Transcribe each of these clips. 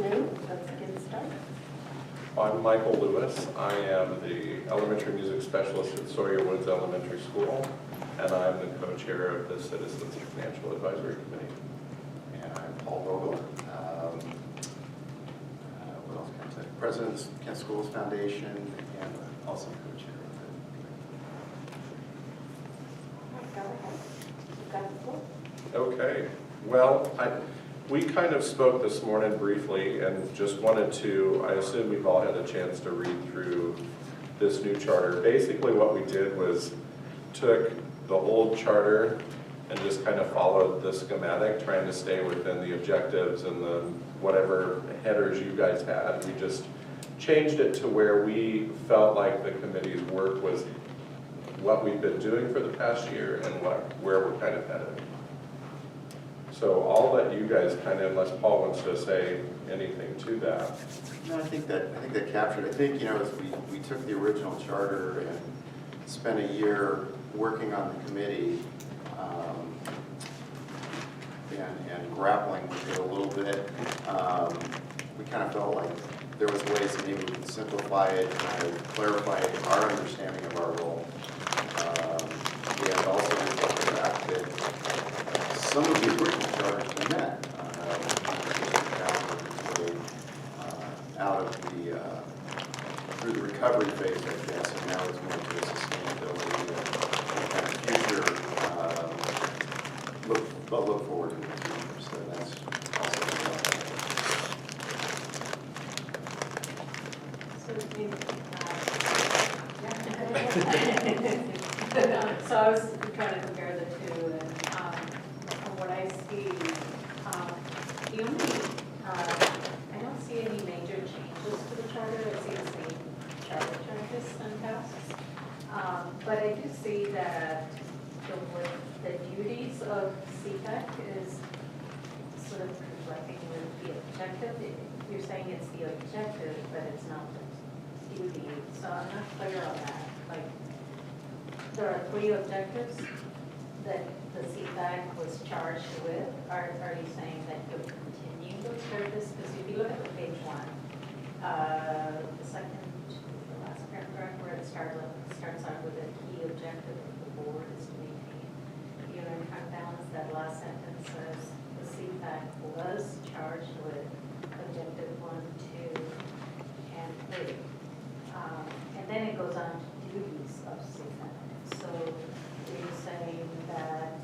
afternoon. Let's get started. I'm Michael Lewis. I am the elementary music specialist at Sawyer Woods Elementary School, and I'm the co-chair of the Citizens Financial Advisory Committee. And I'm Paul Vogel. What else can I say? President of Kent Schools Foundation, and also co-chair of it. All right, go ahead. You've got the floor. Okay. Well, we kind of spoke this morning briefly and just wanted to, I assume we've all had a chance to read through this new charter. Basically what we did was took the old charter and just kind of followed the schematic, trying to stay within the objectives and the whatever headers you guys had. We just changed it to where we felt like the committee's work was what we've been doing for the past year and where we're kind of headed. So I'll let you guys kind of, unless Paul wants to say anything to that. No, I think that captured. I think, as we took the original charter and spent a year working on the committee and grappling with it a little bit, we kind of felt like there was ways that maybe we could simplify it, kind of clarify our understanding of our role. And also we felt that some of the original charters we met. Out of the through the recovery phase, I guess, and now it's more to the sustainability and kind of future look forward in the future. So that's also So I was trying to compare the two, and from what I see, the only I don't see any major changes to the charter. I see the same charter changes and tasks, but I do see that the duties of CPAC is sort of reflecting with the objective. You're saying it's the objective, but it's not the duty. So I'm not clear on that. Like, there are 3 objectives that the CPAC was charged with. Are you saying that you'll continue those services? Because if you look at the page 1, the second to the last paragraph where it starts out with a key objective of the board is to maintain unit fund balance. That last sentence says the CPAC was charged with objective 1, 2, and 3. And then it goes on to duties of CPAC. So you're saying that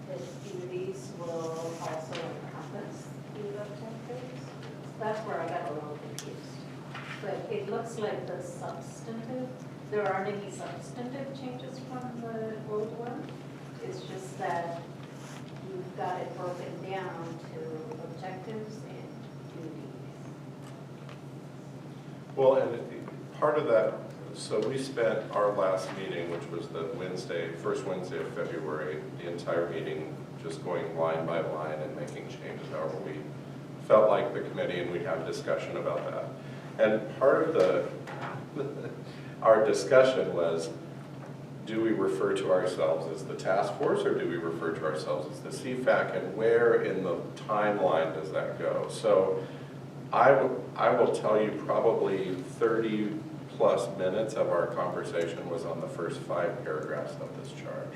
the duties will also encompass the objectives? That's where I got a little confused. But it looks like there aren't any substantive changes from the old one. It's just that you've got it broken down to objectives and duties. Well, and part of that, so we spent our last meeting, which was the first Wednesday of February, the entire meeting just going line by line and making changes however we felt like the committee, and we'd have a discussion about that. And part of our discussion was, do we refer to ourselves as the task force, or do we refer to ourselves as the CFAC, and where in the timeline does that go? So I will tell you probably 30 plus minutes of our conversation was on the first 5 paragraphs of this charge.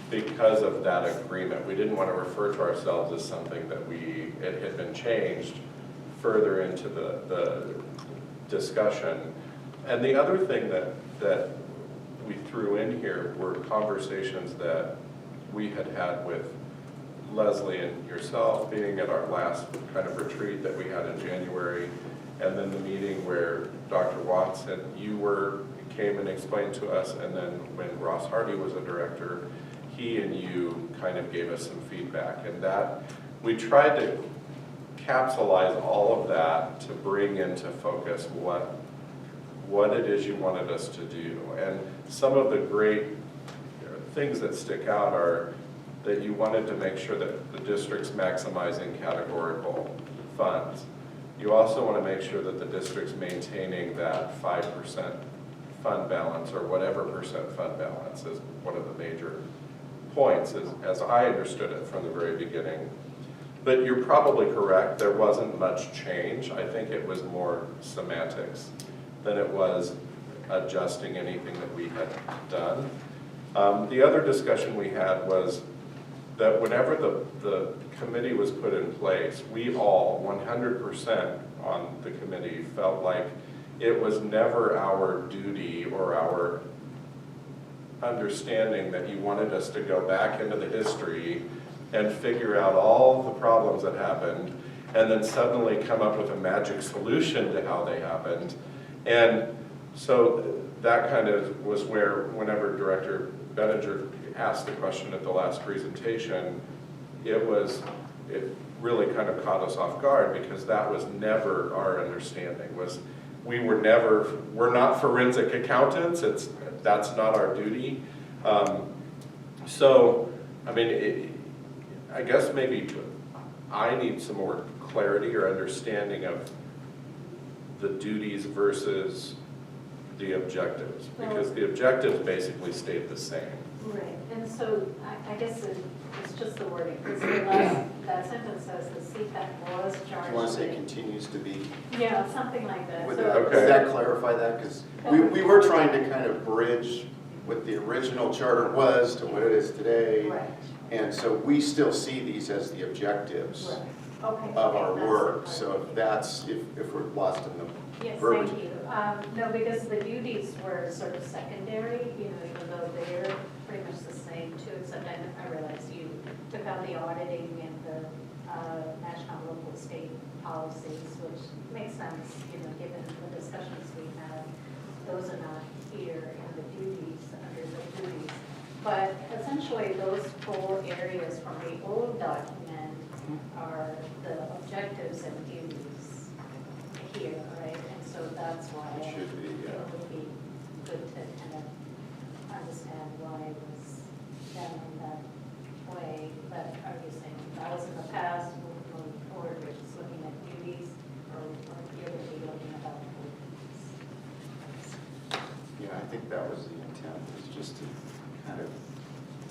Because of that agreement, we didn't want to refer to ourselves as something that it had been changed further into the discussion. And the other thing that we threw in here were conversations that we had with Leslie and yourself, being at our last kind of retreat that we had in January, and then the meeting where Dr. Watson, came and explained to us, and then when Ross Hardy was a director, he and you kind of gave us some feedback, and that we tried to capsulize all of that to bring into focus what it is you wanted us to do. And some of the great things that stick out are that you wanted to make sure that the district's maximizing categorical funds. You also want to make sure that the district's maintaining that 5% fund balance, or whatever percent fund balance is one of the major points, as I understood it from the very beginning. But you're probably correct, there wasn't much change. I think it was more semantics than it was adjusting anything that we had done. The other discussion we had was that whenever the committee was put in place, we all, 100% on the committee, felt like it was never our duty or our understanding that you wanted us to go back into the history and figure out all the problems that happened and then suddenly come up with a magic solution to how they happened. And so that kind of was where, whenever Director Benninger asked the question at the last presentation, it really kind of caught us off guard, because that was never our understanding. We're not forensic accountants, that's not our duty. So, I mean, I guess maybe I need some more clarity or understanding of the duties versus the objectives, because the objectives basically stayed the same. Right, and so I guess it's just the wording, because that sentence says the CPAC was charged. Do you want to say continues to be? Yeah, something like that. Would So- that, Okay. does that clarify that? Because we were trying to kind of bridge what the original charter was to what it is today. Right, And so we still see these as the objectives right, okay. of our that's work. the So part. if we're lost in the Yes, verbiage. thank you. No, because the duties were sort of secondary, even though they're pretty much the same too, except I realized you took out the auditing and the national, local, state policies, which makes sense, given the discussions we had. Those are not here in the duties, under the duties. But essentially, those 4 areas from the old document are the objectives and duties here, right? And so that's why It should be, it yeah. would be good to kind of understand why it was done in that way. But are you saying that was in the past, moving forward, we're just looking at duties, or you're going to be looking about duties? Yeah, I think that was the intent, was just to kind of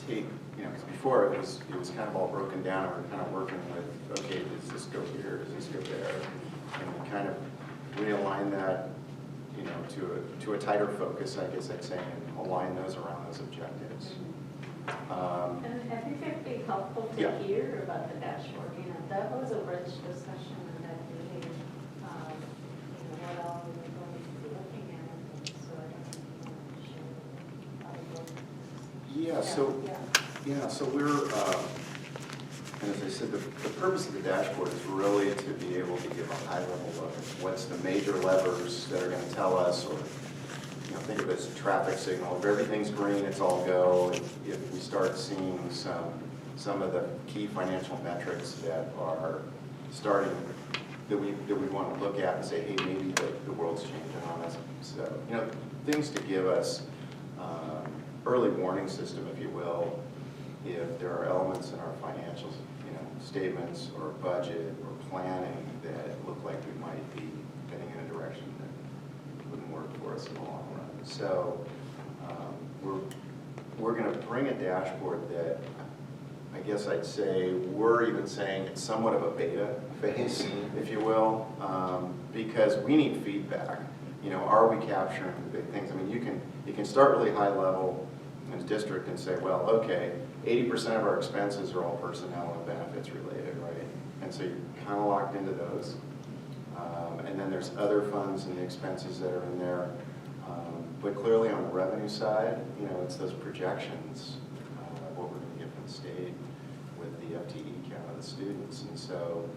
take, because before it was kind of all broken down, and we're kind of working with, okay, does this go here, does this go there? And we kind of realign that, to a tighter focus, I guess I'd say, and align those around those objectives. And I think it'd be helpful to Yeah. hear about the dashboard, that was a rich discussion in that meeting. What all we were going to be looking at, so I don't know, So we're, and as I said, the purpose of the dashboard is really to be able to give a high-level look at what's the major levers that are going to tell us, or think of it as a traffic signal. If everything's green, it's all go. If we start seeing some of the key financial metrics that are starting, that we want to look at and say, hey, maybe the world's changing on us. So, things to give us early warning system, if you will, if there are elements in our financial statements or budget or planning that look like we might be heading in a direction that wouldn't work for us in the long run. So we're going to bring a dashboard that I guess I'd say we're even saying it's somewhat of a beta phase, if you will, because we need feedback. Are we capturing the big things? I mean, you can start really high level in a district and say, well, okay, 80% of our expenses are all personnel and benefits related, right? And so you're kind of locked into those. And then there's other funds and the expenses that are in there. But clearly on the revenue side, it's those projections, what we're going to get from the state with the FTE count of the students. And so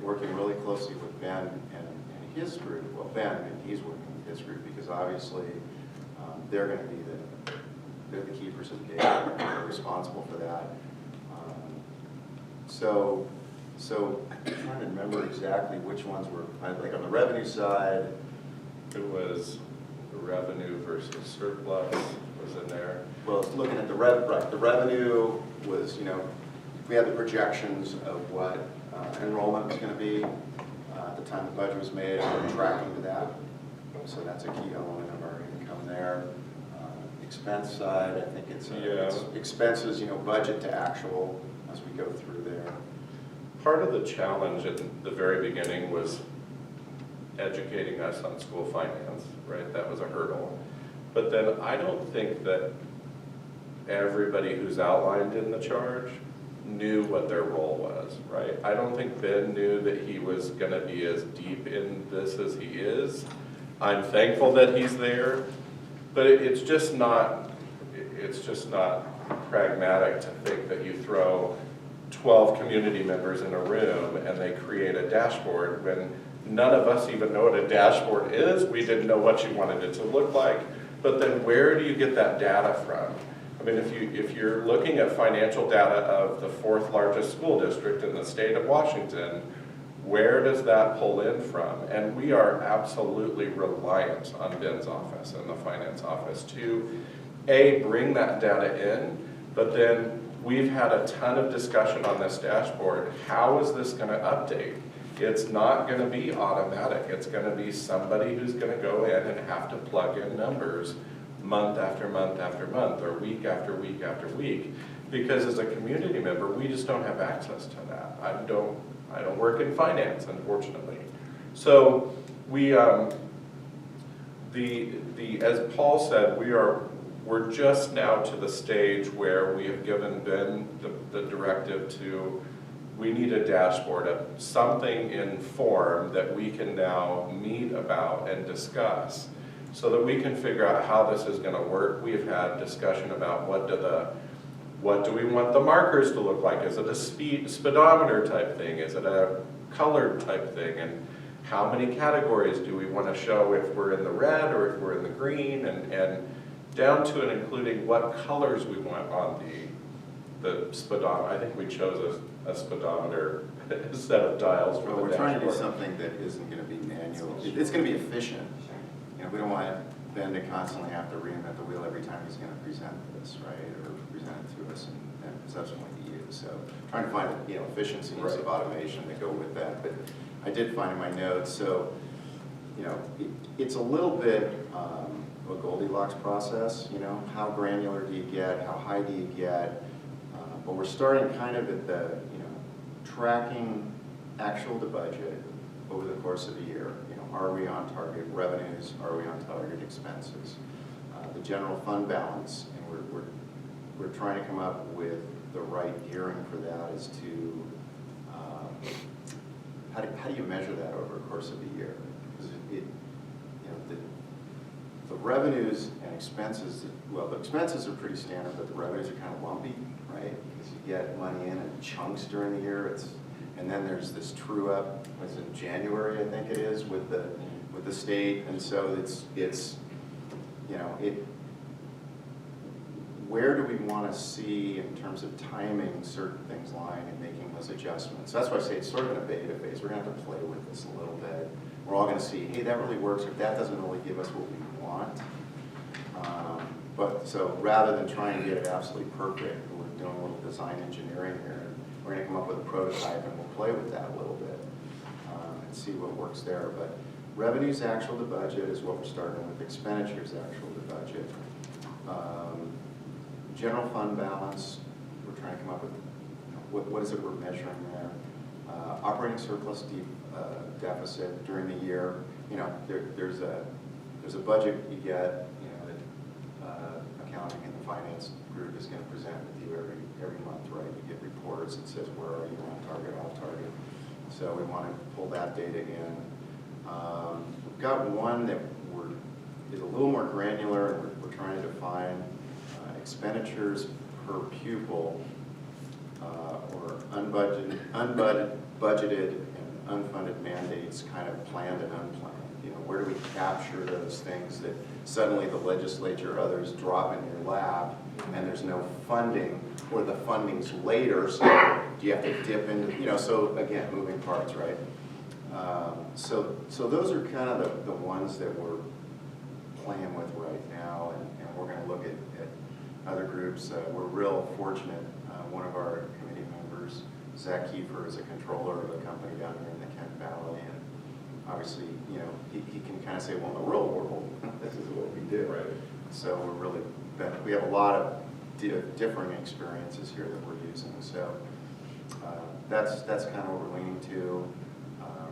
working really closely with Ben and his group, well, Ben, and he's working with his group because obviously they're going to be they're the keepers of the data, they're responsible for that. So I'm trying to remember exactly which ones were, like on the revenue side. It was revenue versus surplus was in there. Well, looking at the revenue was, we had the projections of what enrollment was going to be at the time the budget was made, and we're tracking to that. So that's a key element of our income there. Expense side, I think it's expenses, budget to actual as we go through there. part of the challenge at the very beginning was educating us on school finance, right? That was a hurdle. But then I don't think that everybody who's outlined in the charge knew what their role was, right? I don't think Ben knew that he was gonna be as deep in this as he is. I'm thankful that he's there, but it's just not pragmatic to think that you throw 12 community members in a room and they create a dashboard when none of us even know what a dashboard is. We didn't know what you wanted it to look like, but then where do you get that data from? I mean, if you're looking at financial data of the 4th largest school district in the state of Washington, where does that pull in from? And we are absolutely reliant on Ben's office and the finance office to, A, bring that data in, but then we've had a ton of discussion on this dashboard. How is this gonna update? It's not gonna be automatic. It's gonna be somebody who's gonna go in and have to plug in numbers month after month after month, or week after week after week. Because as a community member, we just don't have access to that. I don't work in finance, unfortunately. So we, as Paul said, we're just now to the stage where we have given Ben the directive to, we need a dashboard of something in form that we can now meet about and discuss so that we can figure out how this is gonna work. We've had discussion about what do we want the markers to look like? Is it a speedometer type thing? Is it a colored type thing? And how many categories do we want to show if we're in the red or if we're in the green? And down to and including what colors we want on the speedometer. I think we chose a speedometer set of dials for Well, the we're trying to do dashboard. something that isn't gonna be manual. It's gonna be efficient. You know, we don't want Ben to constantly have to reinvent the wheel every time he's gonna present this, right? Or present it to us and subsequently to you. So trying to find, efficiencies Right. of automation that go with that. But I did find in my notes, so, it's a little bit of a Goldilocks process, how granular do you get, how high do you get? But we're starting kind of at the, tracking actual to budget over the course of a year. Are we on target revenues? Are we on target expenses? The general fund balance, and we're trying to come up with the right gearing for that as to how do you measure that over the course of a year? Because the revenues and expenses, well, the expenses are pretty standard, but the revenues are kind of lumpy, right? Because you get money in chunks during the year. And then there's this true up, was in January, I think it is, with the state, and so it's where do we want to see in terms of timing certain things lying and making those adjustments? So that's why I say it's sort of in a beta phase. We're going to have to play with this a little bit. We're all going to see, hey, that really works, or that doesn't really give us what we want. But so rather than trying to get it absolutely perfect, we're doing a little design engineering here. We're going to come up with a prototype and we'll play with that a little bit and see what works there. But revenues actual to budget is what we're starting with. Expenditures actual to budget. General fund balance, we're trying to come up with what is it we're measuring there. Operating surplus deficit during the year. There's a budget you get. That accounting and the finance group is going to present with you every month, right? You get reports that says where are you on target, off target. So we want to pull that data in. We've got one that is a little more granular, and we're trying to define expenditures per pupil or budgeted and unfunded mandates, kind of planned and unplanned. Where do we capture those things that suddenly the legislature or others drop in your lap and there's no funding, or the funding's later, so do you have to dip into, so again, moving parts, right? So those are kind of the ones that we're playing with right now, and we're going to look at other groups. We're real fortunate. One of our committee members, Zach Kiefer, is a controller of a company down here in the Kent Valley, and obviously, he can kind of say, well, in the real world, this is what we do. Right. So we have a lot of differing experiences here that we're using. So that's kind of what we're leaning to.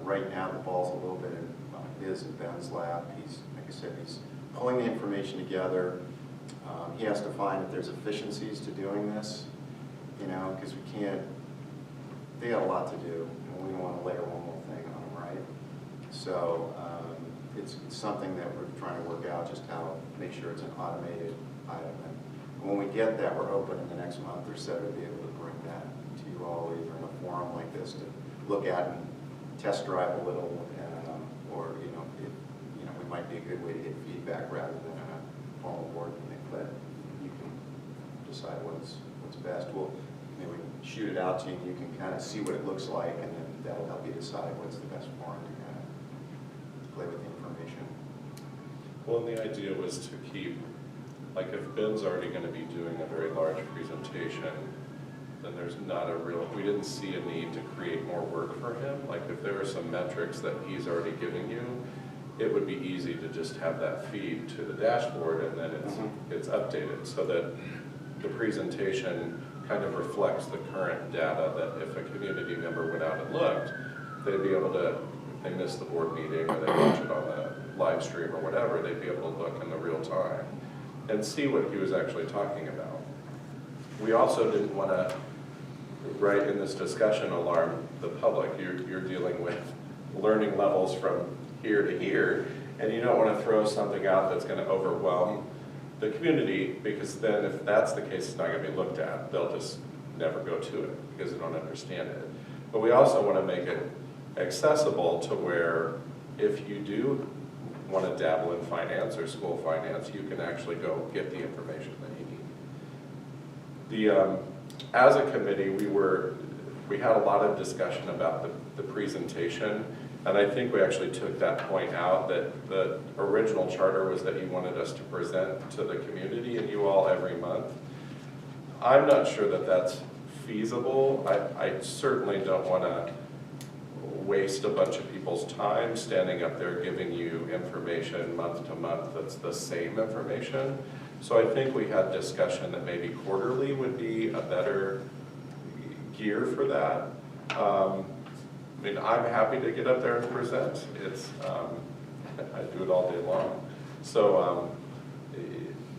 Right now, the ball's a little bit in his and Ben's lap. He's, like I said, he's pulling the information together. He has to find if there's efficiencies to doing this, you know, because we can't, they got a lot to do, and we don't want to layer one more thing on them, right? So it's something that we're trying to work out, just how, make sure it's an automated item. And when we get that, we're hoping in the next month or so to be able to bring that to you all, either in a forum like this to look at and test drive a little, and, or, you know, we might be a good way to get feedback rather than a formal board meeting, but you can decide what's best. We'll maybe shoot it out to you, and you can kind of see what it looks like, and then that'll help you decide what's the best forum to kind of play with the information. Well, and the idea was to keep, like if Ben's already going to be doing a very large presentation, then there's not a real, we didn't see a need to create more work for him. Like if there are some metrics that he's already giving you, it would be easy to just have that feed to the dashboard, and then it's updated so that the presentation kind of reflects the current data, that if a community member went out and looked, they'd be able to, if they missed the board meeting or they watch it on the live stream or whatever, they'd be able to look in the real time and see what he was actually talking about. We also didn't want to, right in this discussion, alarm the public. You're dealing with learning levels from here to here, and you don't want to throw something out that's going to overwhelm the community, because then if that's the case, it's not going to be looked at. They'll just never go to it because they don't understand it. But we also want to make it accessible to where if you do want to dabble in finance or school finance, you can actually go get the information that you need. As a committee, we had a lot of discussion about the presentation, and I think we actually took that point out, that the original charter was that you wanted us to present to the community and you all every month. I'm not sure that that's feasible. I certainly don't want to waste a bunch of people's time standing up there giving you information month to month that's the same information. So I think we had discussion that maybe quarterly would be a better gear for that. I mean, I'm happy to get up there and present. It's, I do it all day long. So,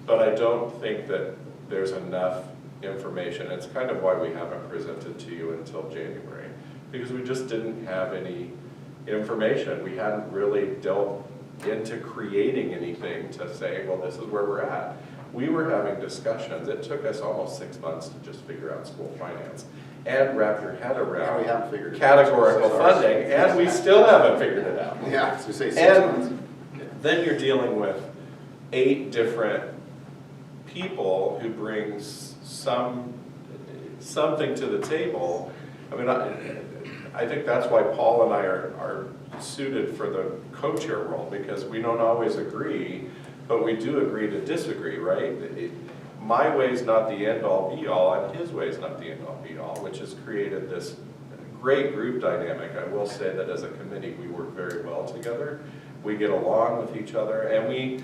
but I don't think that there's enough information. It's kind of why we haven't presented to you until January, because we just didn't have any information. We hadn't really delved into creating anything to say, well, this is where we're at. We were having discussions. It took us almost 6 months to just figure out school finance and wrap your head around we haven't figured it categorical out. funding, and we still haven't figured it out. Yeah, so say 6 months. And then you're dealing with 8 different people who brings something to the table. I mean, I think that's why Paul and I are suited for the co-chair role, because we don't always agree, but we do agree to disagree, right? My way's not the end-all be-all, and his way's not the end-all be-all, which has created this great group dynamic. I will say that as a committee, we work very well together. We get along with each other, and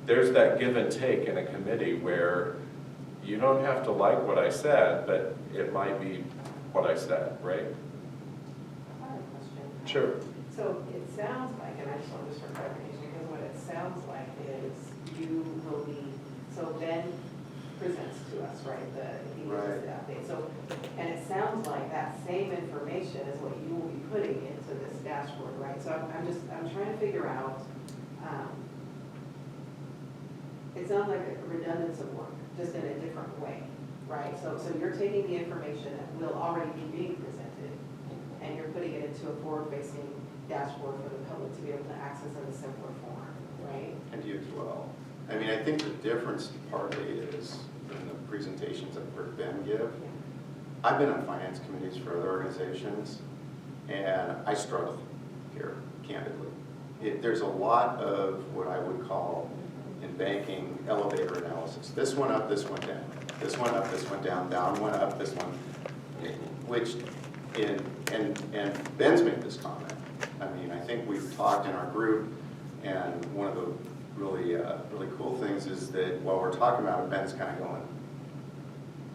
there's that give and take in a committee where you don't have to like what I said, but it might be what I said, right? I have a question. Sure. So it sounds like, and I just want this for clarification, because what it sounds like is you will be, so Ben presents to us, right, he gives us the update. So, and it sounds like that same information is what you will be putting into this dashboard, right? So I'm trying to figure out, it sounds like a redundance of work, just in a different way, right? So you're taking the information that will already be being presented, and you're putting it into a forward-facing dashboard for the public to be able to access in a simpler form, right? And you as well. I mean, I think the difference partly is in the presentations I've heard Ben give. I've been on finance committees for other organizations, and I struggle here, candidly. There's a lot of what I would call in banking elevator analysis. This one up, this one down. This one up, this one down, down one up, this one, which, and Ben's made this comment. I mean, I think we've talked in our group, and one of the really cool things is that while we're talking about it, Ben's kind of going,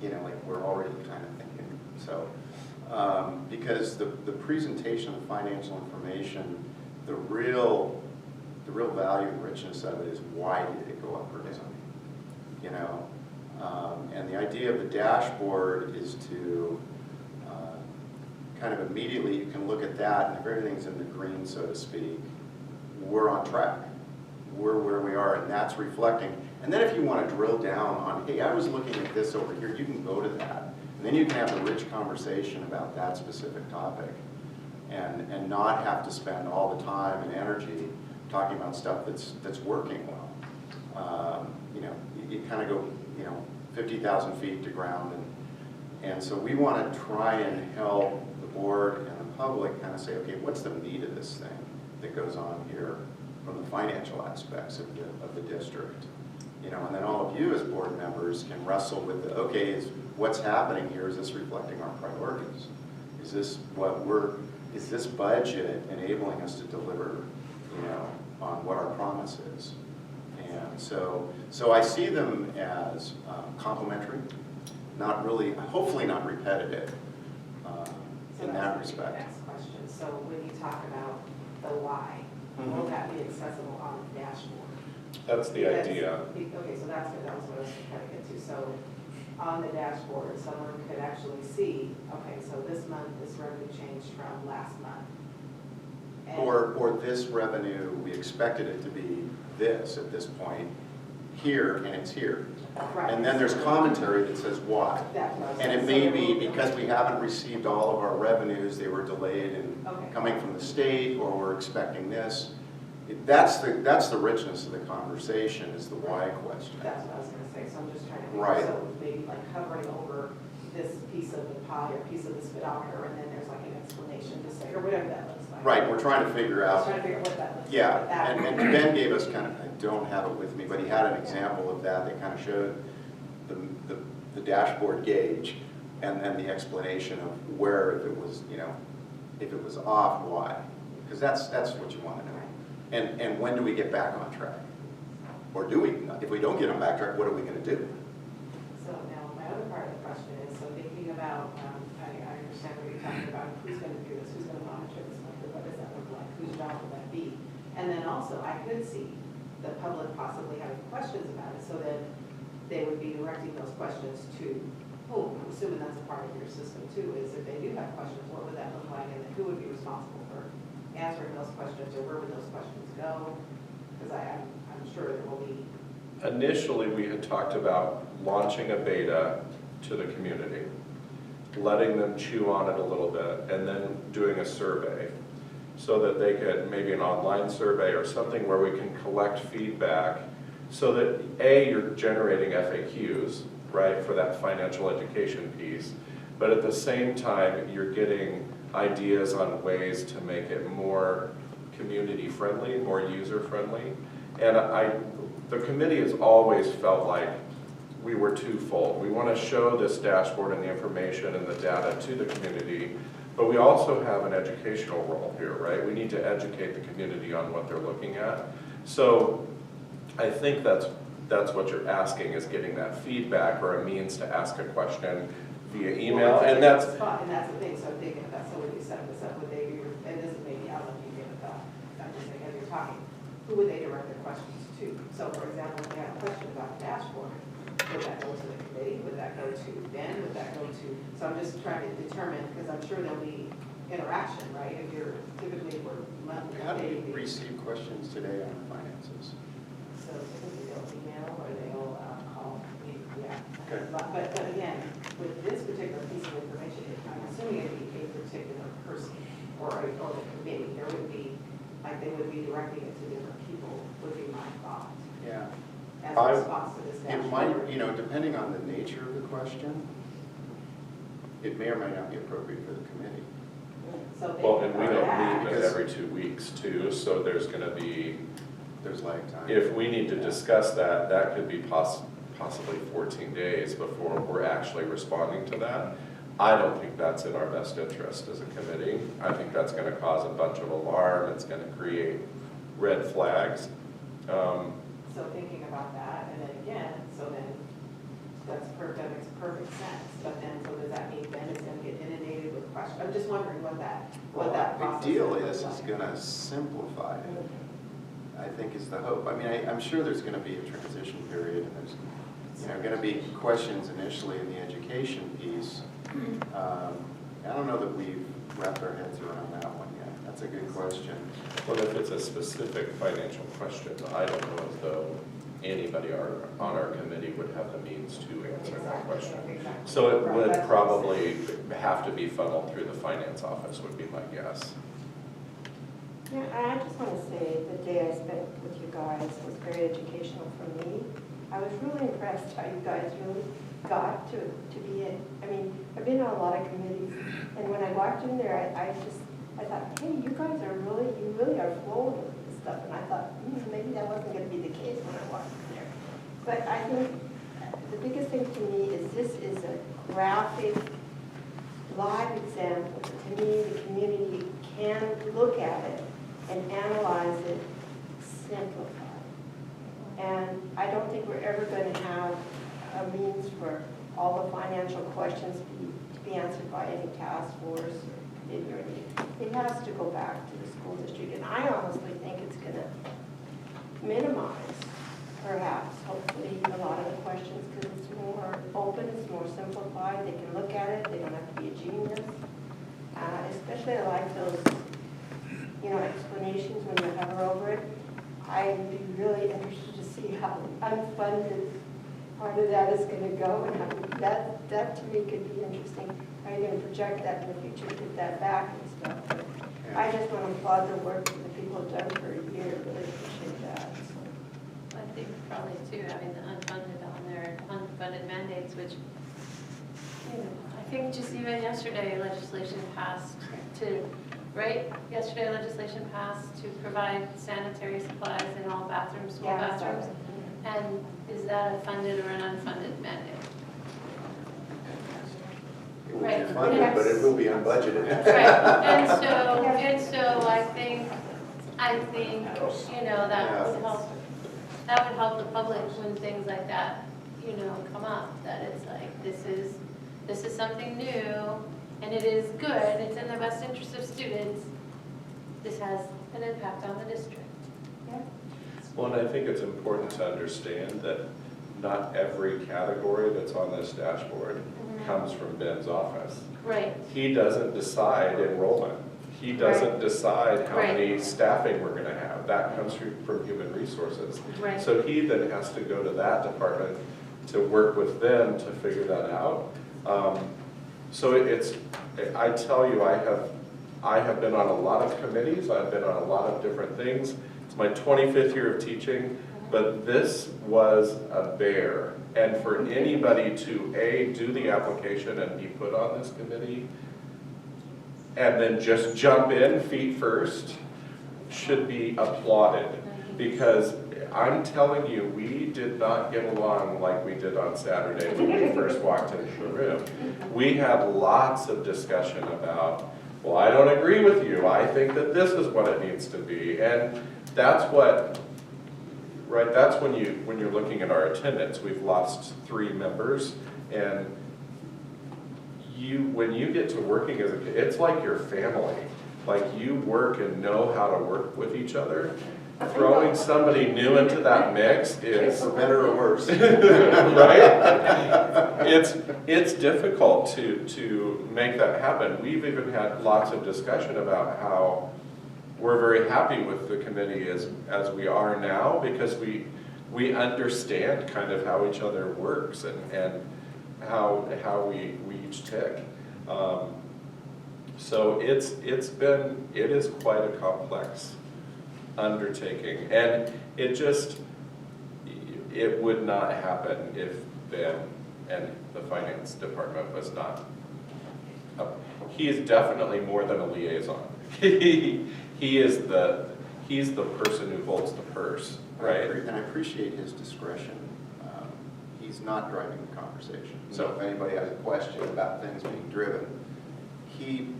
you know, like we're already kind of thinking. So Because the presentation of financial information, the real value and richness of it is why did it go up or down? You know, and the idea of the dashboard is to kind of immediately, you can look at that, and if everything's in the green, so to speak, we're on track. We're where we are, and that's reflecting. And then if you want to drill down on, hey, I was looking at this over here, you can go to that. And then you can have a rich conversation about that specific topic and not have to spend all the time and energy talking about stuff that's working well. You know, you kind of go, you know, 50,000 feet to ground. And so we want to try and help the board and the public kind of say, okay, what's the meat of this thing that goes on here from the financial aspects of the district? You know, and then all of you as board members can wrestle with, okay, what's happening here? Is this reflecting our priorities? Is this is this budget enabling us to deliver, you know, on what our promise is? And so I see them as complementary, not really, hopefully not repetitive in that respect. Next question. So when you talk about the why, will that be accessible on the dashboard? That's the idea. Okay, so that's what I was trying to get to. So on the dashboard, someone could actually see, okay, so this month, this revenue changed from last month. And Or this revenue, we expected it to be this at this point, here, and it's here. Right. And then there's commentary that says why. That was- And it may be because we haven't received all of our revenues, they were delayed in Okay. coming from the state, or we're expecting this. That's the richness of the conversation, is the why question. That's what I was gonna say, so I'm just trying to Right. think, so maybe like covering over this piece of the pie or piece of the speedometer, and then there's like an explanation to say, or whatever that looks like. Right, we're trying to figure I was out. trying to figure out what that looks like. Yeah, but that- and Ben gave us kind of, I don't have it with me, but he had an example of that that kind of showed the dashboard gauge, and then the explanation of where, if it was, you know, if it was off, why? Because that's what you want to know. And when do we get back on track? Or do we? If we don't get on back track, what are we going to do? So now, my other part of the question is, so thinking about, I understand what you're talking about, who's gonna do this, who's gonna monitor this, like, what does that look like, whose job will that be? And then also, I could see the public possibly having questions about it, so that they would be directing those questions to whom? I'm assuming that's a part of your system too, is if they do have questions, what would that look like, and then who would be responsible for answering those questions, or where would those questions go? Because I'm sure there will be. Initially, we had talked about launching a beta to the community, letting them chew on it a little bit, and then doing a survey so that they could, maybe an online survey or something where we can collect feedback so that A, you're generating FAQs, right, for that financial education piece, but at the same time, you're getting ideas on ways to make it more community friendly, more user friendly. And the committee has always felt like we were twofold. We want to show this dashboard and the information and the data to the community, but we also have an educational role here, right? We need to educate the community on what they're looking at. So I think that's what you're asking, is getting that feedback or a means to ask a question via email, and that's the thing, so I'm thinking about, so when you set this up, would they be, and this is maybe, I'll let you give it thought, I'm just thinking as you're talking, who would they direct their questions to? So for example, if they had a question about the dashboard, would that go to the committee, would that go to Ben, would that go to, so I'm just trying to determine, because I'm sure there'll be interaction, right? If you're, typically we're monthly. How do you receive questions today on finances? So typically they'll email or they'll call, yeah. Okay. But again, with this particular piece of information, I'm assuming it'd be a particular person or the committee. There would be, like they would be directing it to different people, would be my thought. Yeah. As a response to this It dashboard. might, you know, depending on the nature of the question, it may or may not be appropriate for the committee. So they well, can and we come don't back. meet but every 2 weeks too, so there's going to be, There's lag time. if we need to discuss that, that could be possibly 14 days before we're actually responding to that. I don't think that's in our best interest as a committee. I think that's going to cause a bunch of alarm. It's going to create red flags. So thinking about that, and then again, so then that makes perfect sense. But then, so does that mean Ben is going to get inundated with question. I'm just wondering what that Well, process ideally, looks this is like. gonna simplify it, I think is the hope. I mean, I'm sure there's gonna be a transition period, and there's, gonna be questions initially in the education piece. I don't know that we've wrapped our heads around that one yet. That's a good question. Well, if it's a specific financial question, I don't know as though anybody on our committee would have the means to answer that question. Exactly. So it Right, would that's what I'm probably have to be funneled through the finance office, would be my guess. Yeah, I just want to say the day I spent with you guys was very educational for me. I was really impressed how you guys really got to be in. I mean, I've been on a lot of committees, and when I walked in there, I thought, hey, you guys are you really are flowing with this stuff. And I thought, maybe that wasn't going to be the case when I walked in there. But I think the biggest thing to me is this is a graphic, live example. To me, the community can look at it and analyze it, simplify it. And I don't think we're ever going to have a means for all the financial questions to be answered by any task force or committee or anything. It has to go back to the school district. And I honestly think it's going to minimize, perhaps, hopefully, a lot of the questions because it's more open, it's more simplified. They can look at it. They don't have to be a genius. Especially I like those explanations when you hover over it. I'd be really interested to see how unfunded part of that is going to go, and how that to me could be interesting. How are you going to project that in the future, get that back and stuff? But I just want to applaud the work that the people have done for a year. Really appreciate that. So. I think probably too, having the unfunded on there, unfunded mandates, which, I think just even yesterday legislation passed yesterday legislation passed to provide sanitary supplies in all bathrooms, school bathrooms. And is that a funded or an unfunded mandate? It will Right. be funded, but it will be unbudgeted. That's right, and so I think, that would help the public when things like that, come up, that it's like, this is something new, and it is good, it's in the best interest of students, this has an impact on the district. Well, and I think it's important to understand that not every category that's on this dashboard comes from Ben's office. Right. He doesn't decide enrollment. He doesn't decide how many staffing we're gonna have. That comes from human resources. Right. So he then has to go to that department to work with them to figure that out. So I tell you, I have been on a lot of committees, I've been on a lot of different things. It's my 25th year of teaching, but this was a bear. And for anybody to do the application and be put on this committee, and then just jump in feet first, should be applauded. Because I'm telling you, we did not get along like we did on Saturday when we first walked into the room. We had lots of discussion about, well, I don't agree with you. I think that this is what it needs to be. And that's what, that's when you're looking at our attendance. We've lost 3 members, and when you get to working as a kid, it's like your family. Like you work and know how to work with each other. Throwing somebody new into that mix is For better or worse. right? It's difficult to make that happen. We've even had lots of discussion about how we're very happy with the committee as we are now, because we understand kind of how each other works and how we each tick. So it is quite a complex undertaking, and it would not happen if Ben and the finance department was not. He is definitely more than a liaison. He's the person who holds the purse, right? And I appreciate his discretion. He's not driving the conversation. So if anybody has a question about things being driven, he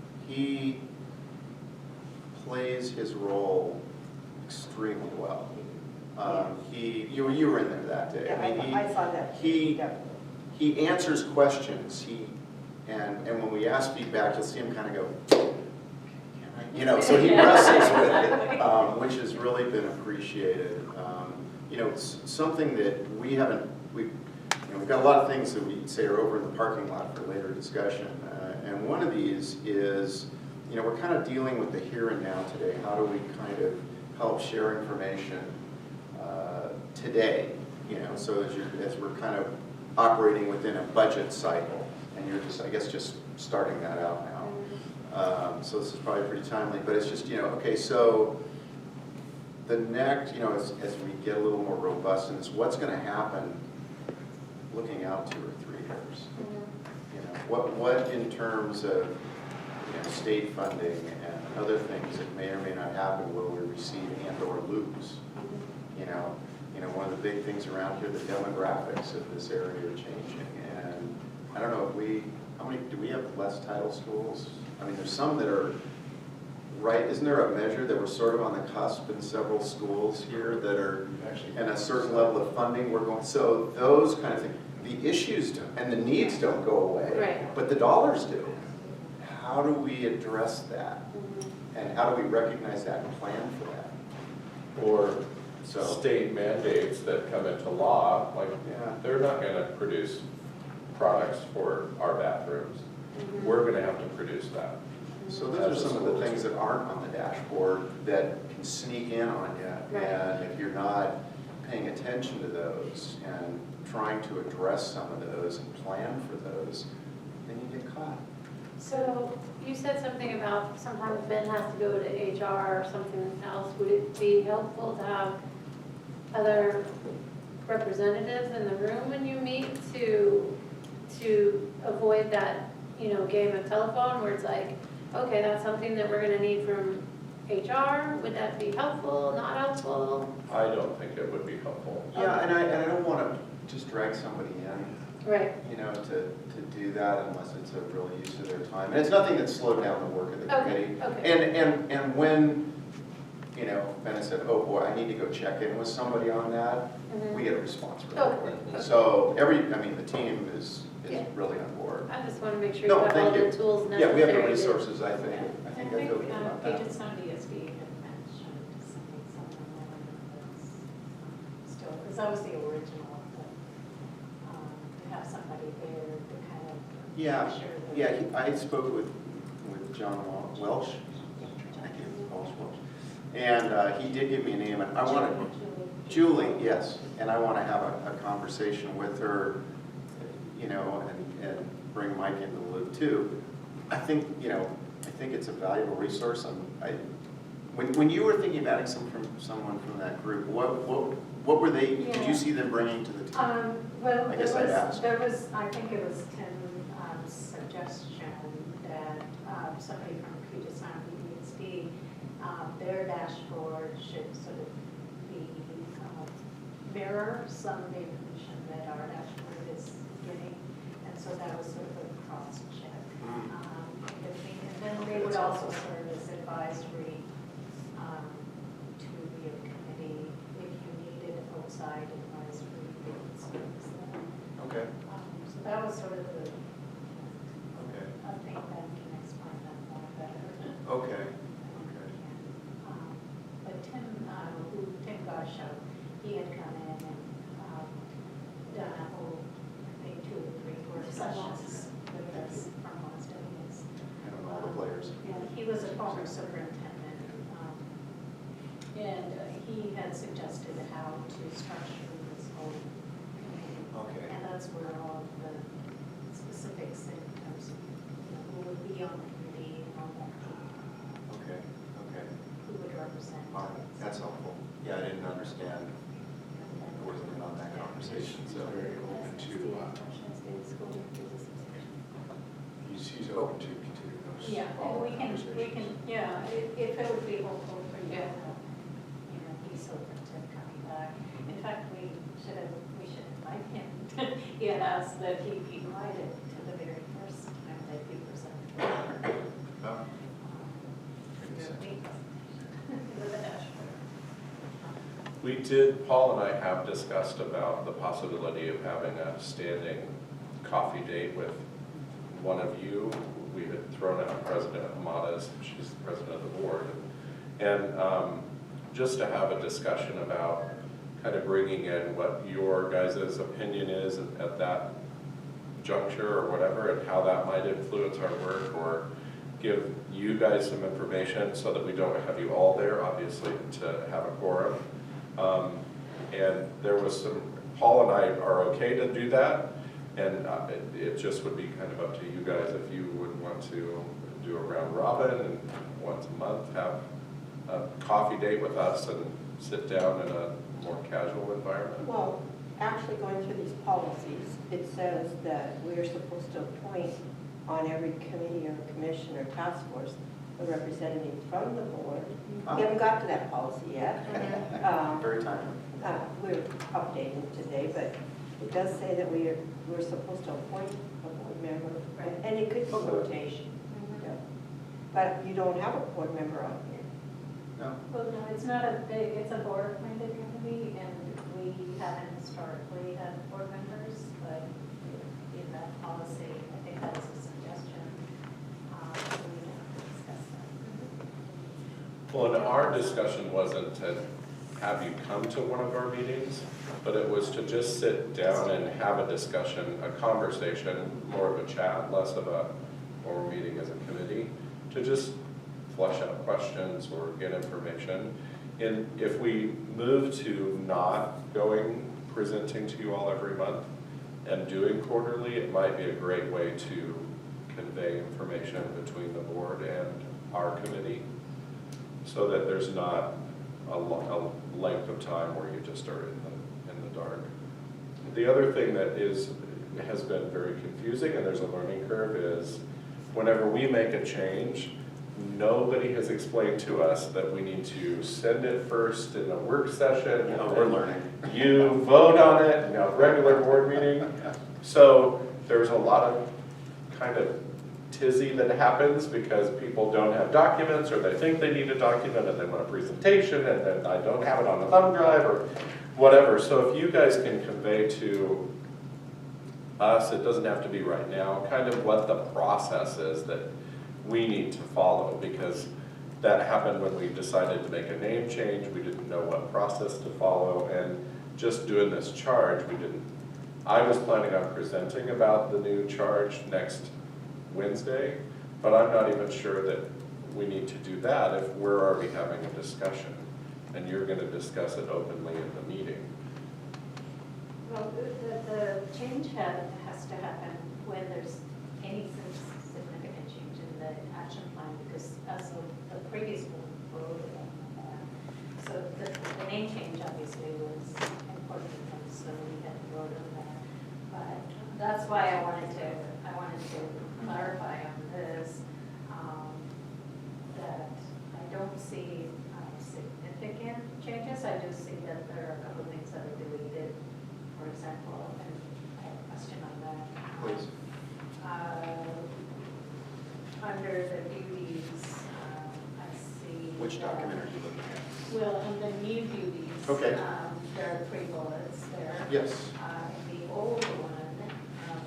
plays his role extremely well. You were in there that day. Yeah, I mean, I saw that. he answers questions. And when we ask feedback, you'll see him kind of go, "Can I?" You know, so he wrestles with it, which has really been appreciated. You know, it's something that we haven't, we've got a lot of things that we say are over in the parking lot for later discussion. And one of these is, you know, we're kind of dealing with the here and now today. How do we kind of help share information today? You know, so as we're kind of operating within a budget cycle, and you're just, I guess, just starting that out now. So this is probably pretty timely, but it's just, you know, okay, so the next, you know, as we get a little more robust in this, what's going to happen looking out 2 or 3 years? You know, what in terms of, you know, state funding and other things that may or may not happen will we receive and or lose? You know, one of the big things around here, the demographics of this area are changing, and I don't know if how many, do we have less title schools? I mean, there's some that are, right, isn't there a measure that we're sort of on the cusp in several schools here that are, and a certain level of funding we're going, so those kind of things, the issues and the needs don't go away, Right. but the dollars do. How do we address that? And how do we recognize that and plan for that? Or So, state mandates that come into law, like, yeah. they're not gonna produce products for our bathrooms. We're gonna have to produce that. So those are some of the things that aren't on the dashboard that can sneak in on you. Right. And if you're not paying attention to those and trying to address some of those and plan for those, then you get caught. So you said something about sometimes Ben has to go to HR or something else. Would it be helpful to have other representatives in the room when you meet to avoid that, you know, game of telephone where it's like, okay, that's something that we're gonna need from HR? Would that be helpful, not helpful? I don't think it would be helpful. Yeah, and I don't want to just drag somebody in, Right. you know, to do that unless it's a real use of their time. And it's nothing that's slowed down the work of the Okay, committee. okay. And when, you know, Ben said, oh boy, I need to go check in with somebody on that, we get a response really Okay, quick. okay. So the team is Yeah. really on board. I just wanna make sure you No, have all thank the you. tools necessary. Yeah, we have the to- resources, I think. Yeah. I think I feel good about that. Pages on ESB had mentioned something that's still, because that was the original, but to have somebody there to kind of Yeah, make sure that. yeah, I spoke with John Welsh, thank you, Welsh. And he did give me a name, and I want to, Julie, yes, and I want to have a conversation with her, you know, and bring Mike into the loop too. I think, you know, it's a valuable resource. When you were thinking about adding someone from that group, what were they, did you see them bringing to the team? Well, I guess I'd ask. there was, I think it was Tim's suggestion that somebody from Puget Sound KSD, their dashboard should sort of be, mirror some of the information that our dashboard is getting. And so that was sort of a cross-check. And then they would also serve as advisory to your committee if you needed outside advisory, they would serve as that. Okay, So that was sort of the, okay, I think Ben can explain that more better. okay. But Tim Garshow, he had come in and done a whole, I think, 2 or 3 work sessions with us from most of his. I don't know all the players. Yeah, he was a former superintendent, and he had suggested how to structure this whole committee. Okay. And that's where all of the specifics in terms of, you know, who would be on the committee and all that, Okay, okay. who would represent. All right, that's helpful. Yeah, I didn't understand. I wasn't in on that conversation, so very open to, he's open to continue those. Yeah, and we can, yeah, if it would be helpful for you, Yeah. you know, he's open to coming back. In fact, we should invite him. He had asked that he be invited to the very first time that he presented. Oh, With the dashboard. Paul and I have discussed about the possibility of having a standing coffee date with one of you, we had thrown out President Amadas, she's the president of the board. And just to have a discussion about kind of bringing in what your guys' opinion is at that juncture or whatever, and how that might influence our work, or give you guys some information so that we don't have you all there, obviously, to have a quorum. And there was some, Paul and I are okay to do that, and it just would be kind of up to you guys if you would want to do a round robin and once a month have a coffee date with us and sit down in a more casual environment. Well, actually going through these policies, it says that we are supposed to appoint on every committee or commission or task force a representative from the board. We haven't got to that policy yet. Very timely. We're updating today, but it does say that we're supposed to appoint a board member, and it could be rotation. Yeah. But you don't have a board member on here. No? Well, no, it's not a big, it's a board appointed committee, and we haven't historically had board members, but in that policy, I think that was a suggestion. So we can discuss that. Well, and our discussion wasn't to have you come to one of our meetings, but it was to just sit down and have a discussion, a conversation, more of a chat, less of a formal meeting as a committee, to just flush out questions or get information. And if we move to not presenting to you all every month and doing quarterly, it might be a great way to convey information between the board and our committee, so that there's not a length of time where you just are in the dark. The other thing that has been very confusing, and there's a learning curve, is whenever we make a change, nobody has explained to us that we need to send it first in a work session. No, we're learning. You vote on it in a regular board meeting. So there's a lot of kind of tizzy that happens because people don't have documents, or they think they need a document and they want a presentation, and then I don't have it on the thumb drive or whatever. So if you guys can convey to us, it doesn't have to be right now, kind of what the process is that we need to follow, because that happened when we decided to make a name change. We didn't know what process to follow, and just doing this charge, we didn't. I was planning on presenting about the new charge next Wednesday, but I'm not even sure that we need to do that if we're already having a discussion, and you're going to discuss it openly in the meeting. Well, the change has to happen when there's any significant change in the action plan, because as of the previous board voted on that. So the name change obviously was important, so we had to vote on that. But that's why I wanted to clarify on this, that I don't see significant changes. I just see that there are a couple of things that are deleted, for example, and I have a question on that. Please. Under the duties, I see. Which that- document are you looking at? Well, on the new duties. Okay. There are 3 bullets there. Yes. The old one,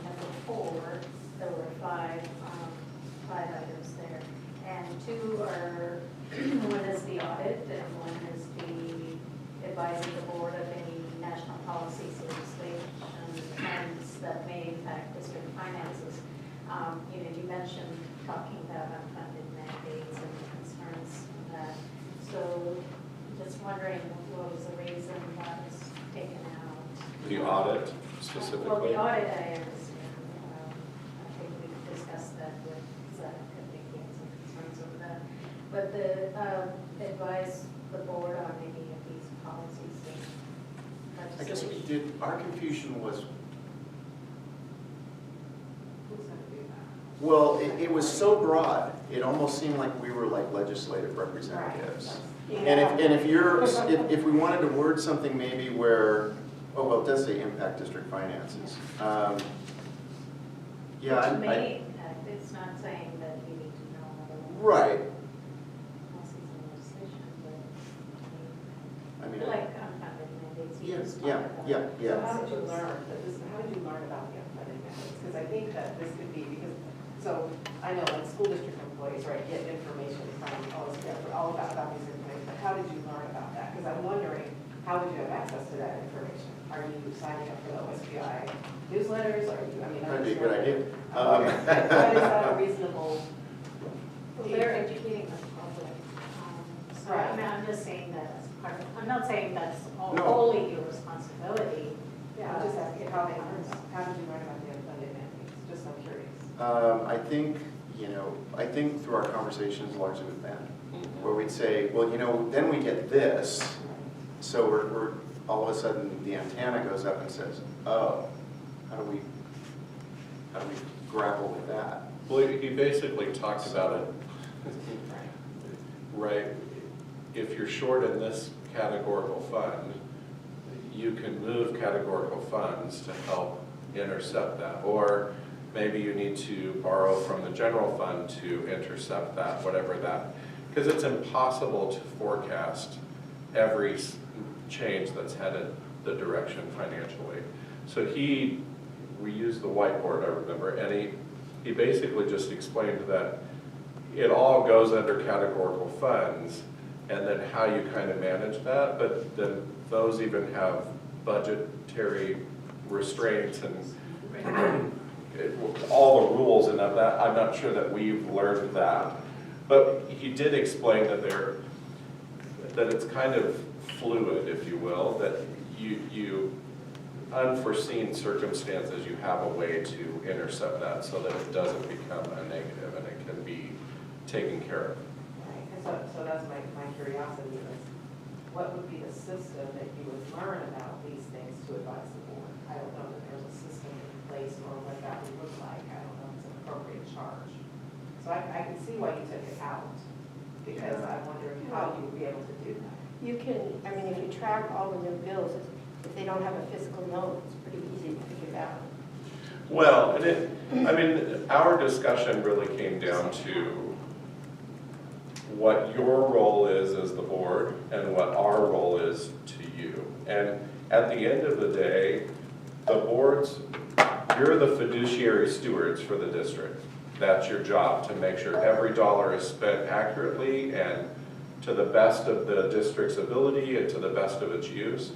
number 4, there were 5 items there. And 2 are, one is the audit and one is the advising the board of any national policies or legislation that may impact district finances. You mentioned talking about unfunded mandates and concerns on that. So just wondering what was the reason that was taken out? The audit specifically? Well, the audit, I understand. I think we discussed that with Zach. I think he had some concerns over that. But the advise the board on any of these policies and I guess we legislation. did, our confusion was, Who's gonna do that? well, it was so broad, it almost seemed like we were like legislative representatives. And if we wanted to word something maybe where, oh, well, it does say impact district finances. Yeah, Which may impact, it's not saying that you need to know all the right. policies and legislation, but I mean, like unfunded mandates. you yes, just yeah, talked about. yeah, So yeah. how did you learn about the unfunded mandates? Because I think that this could be, because So I know like school district employees, right, get information from OSBI, all about these information, but how did you learn about that? Because I'm wondering, how would you have access to that information? Are you signing up for the OSBI newsletters? Are you, I mean, I'm That'd be a just good idea. wondering, why is that a reasonable? Well, they're educating the public. So I mean, I'm just saying that as part of, I'm not saying that's No. wholly your responsibility. Yeah, I'm just asking how they learned, how did you learn about the unfunded mandates? Just I'm curious. I think, I think through our conversations largely with Ben, where we'd say, well, then we get this, so we're all of a sudden the antenna goes up and says, oh, how do we grapple with that? Well, he basically talked about it, right? If you're short in this categorical fund, you can move categorical funds to help intercept that. Or maybe you need to borrow from the general fund to intercept that, whatever that. Because it's impossible to forecast every change that's headed the direction financially. So we used the whiteboard, I remember, and he basically just explained that it all goes under categorical funds, and then how you kind of manage that, but then those even have budgetary restraints and all the rules and of that. I'm not sure that we've learned that, but he did explain that that it's kind of fluid, if you will, that you unforeseen circumstances, you have a way to intercept that so that it doesn't become a negative and it can be taken care of. Right, and so that's my curiosity is, what would be the system that you would learn about these things to advise the board? I don't know that there's a system in place or what that would look like. I don't know if it's an appropriate charge. So I can see why you took it out, because I'm wondering how you would be able to do that. You can, I mean, if you track all of their bills, if they don't have a fiscal note, it's pretty easy to figure it out. Well, our discussion really came down to what your role is as the board and what our role is to you. And at the end of the day, you're the fiduciary stewards for the district. That's your job, to make sure every dollar is spent accurately and to the best of the district's ability and to the best of its use.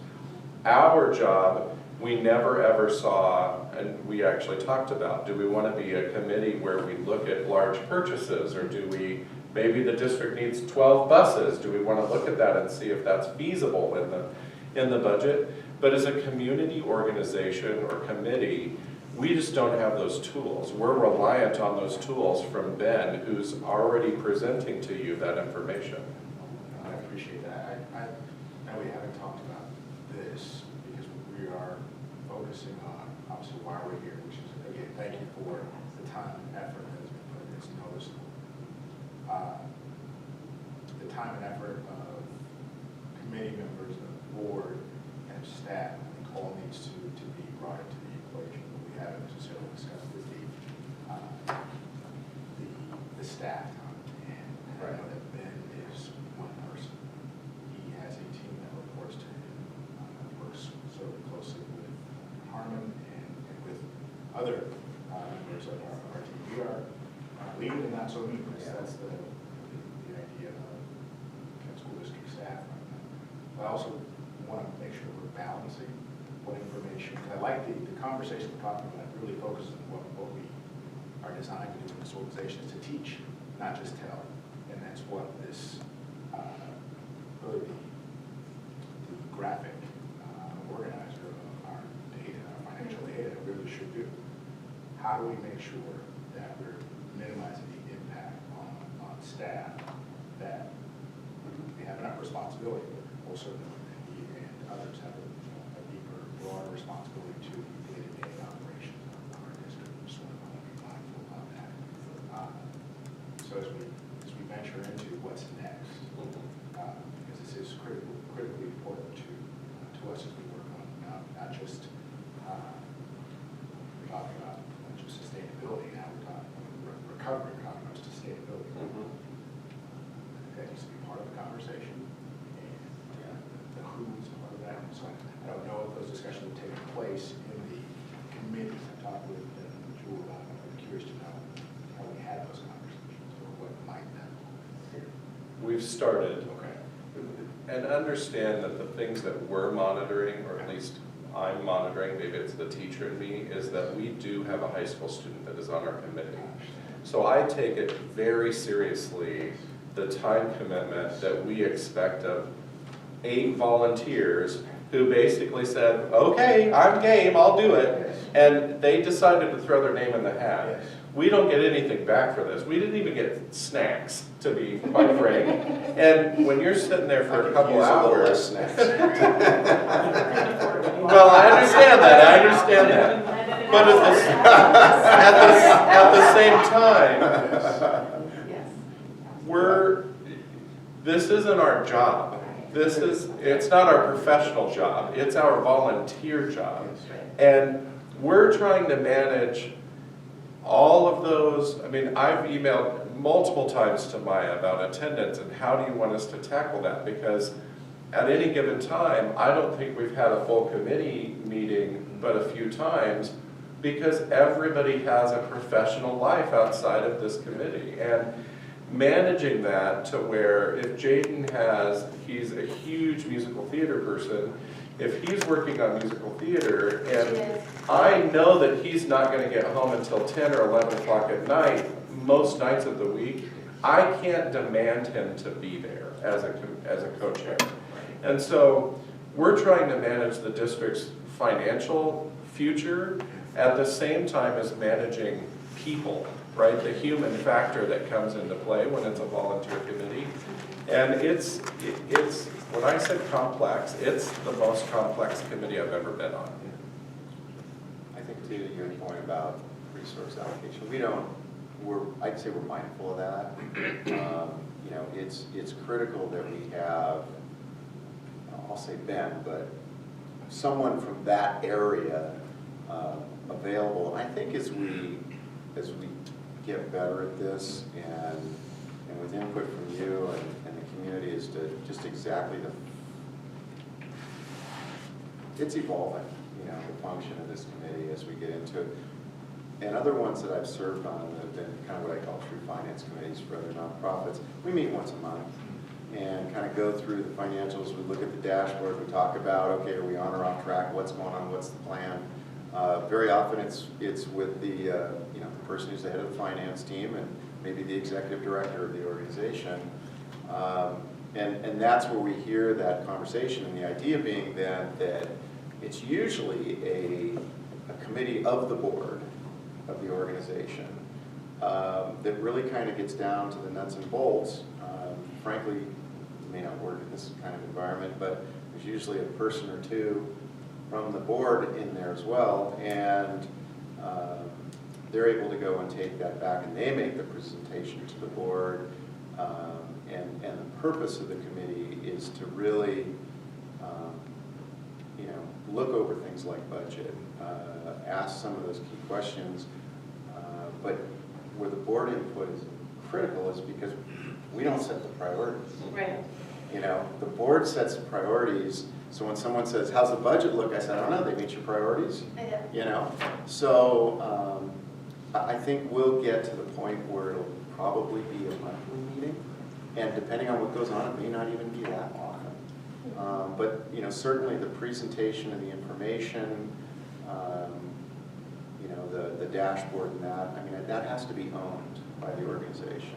Our job, we never ever saw, and we actually talked about, do we want to be a committee where we look at large purchases, or maybe the district needs 12 buses, do we want to look at that and see if that's feasible in the budget? But as a community organization or committee, we just don't have those tools. We're reliant on those tools from Ben, who's already presenting to you that information. I appreciate that. I know we haven't talked about this because we are focusing on, obviously, why we're here, which is, again, thank you for the time and effort that has been put in this noticeable. The time and effort of committee members, of the board, and staff, I think all needs to be brought into the equation. We haven't necessarily discussed with the staff. And I know that Ben is one person. He has a team that reports to him, works sort of closely with Harmon and with other members of our team. We are lean and not so mean. That's the idea of school district staff. But I also want to make sure we're balancing what information. I like the conversation we're talking about. It really focuses on what we are designed to do in this organization is to teach, not just tell. And that's what this really the graphic organizer of our data, our financial data, really should do. How do we make sure that we're minimizing the impact on staff, that we have enough responsibility, but also he and others have a deeper, broader responsibility to the day-to-day operations of our district. We just want to be mindful about that. So as we venture into what's next, because this is critically important to us as we work on not just we're talking about not just sustainability now, we're talking recovery, we're talking about sustainability. That needs to be part of the conversation, and the who is part of that. So I don't know if those discussions will take place in the committees. I talked with Jewel about it. I'm curious to know how we've started. Okay. And understand that the things that we're monitoring, or at least I'm monitoring, maybe it's the teacher in me, is that we do have a high school student that is on our committee. So I take it very seriously, the time commitment that we expect of 8 volunteers who basically said, okay, I'm game, I'll do it. And they decided to throw their name in the hat. Yes. We don't get anything back for this. We didn't even get snacks, to be quite frank. And when you're sitting there for a couple hours. Well, I understand that. But at the same time, Yes. this isn't our job. It's not our professional job. It's our volunteer job. And we're trying to manage all of those. I mean, I've emailed multiple times to Maya about attendance and how do you want us to tackle that? Because at any given time, I don't think we've had a full committee meeting but a few times, because everybody has a professional life outside of this committee. And managing that to where if Jaden he's a huge musical theater person, if he's working on musical theater and I know that he's not gonna get home until 10 or 11 o'clock at night, most nights of the week, I can't demand him to be there as a co-chair. And so we're trying to manage the district's financial future at the same time as managing people, right? The human factor that comes into play when it's a volunteer committee. And it's when I said complex, it's the most complex committee I've ever been on. I think too, your point about resource allocation, I'd say we're mindful of that. You know, it's critical that we have, I'll say Ben, but someone from that area available. And I think as we get better at this and with input from you and the community is to just exactly it's evolving, you know, the function of this committee as we get into it. And other ones that I've served on have been kind of what I call true finance committees for other nonprofits. We meet once a month and kind of go through the financials. We look at the dashboard. We talk about, okay, are we on or off track? What's going on? What's the plan? Very often it's with the you know, the person who's the head of the finance team and maybe the executive director of the organization. And that's where we hear that conversation, and the idea being then that it's usually a committee of the board of the organization that really kind of gets down to the nuts and bolts. Frankly, it may not work in this kind of environment, but there's usually a person or two from the board in there as well, and they're able to go and take that back, and they make the presentation to the board. And the purpose of the committee is to really, you know, look over things like budget, ask some of those key questions, but where the board input is critical is because we don't set the priorities. Right. You know, the board sets the priorities, so when someone says, how's the budget look? I said, I don't know, they meet your priorities. Yeah. You know, so I think we'll get to the point where it'll probably be a monthly meeting, and depending on what goes on, it may not even be that often. But you know, certainly the presentation and the information, you know, the dashboard and that, I mean, that has to be owned by the organization.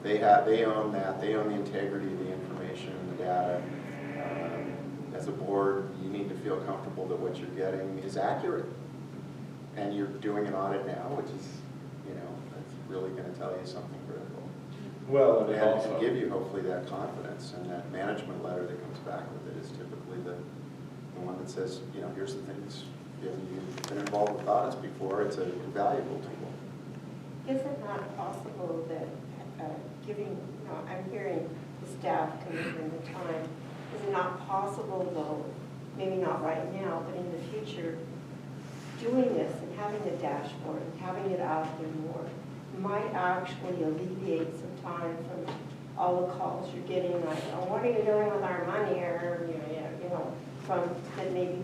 They own that. They own the integrity of the information and the data. As a board, you need to feel comfortable that what you're getting is accurate. And you're doing an audit now, which is, you know, that's really going to tell you something critical. Well, and And also to give you hopefully that confidence, and that management letter that comes back with it is typically the one that says, you know, here's the things, if you've been involved with audits before, it's a valuable tool. Is it not possible that giving, you know, I'm hearing the staff commitment the time, is it not possible though, maybe not right now, but in the future, doing this and having the dashboard and having it out there more might actually alleviate some time from all the calls you're getting, like, oh, what are you doing with our money, or, you know, from that maybe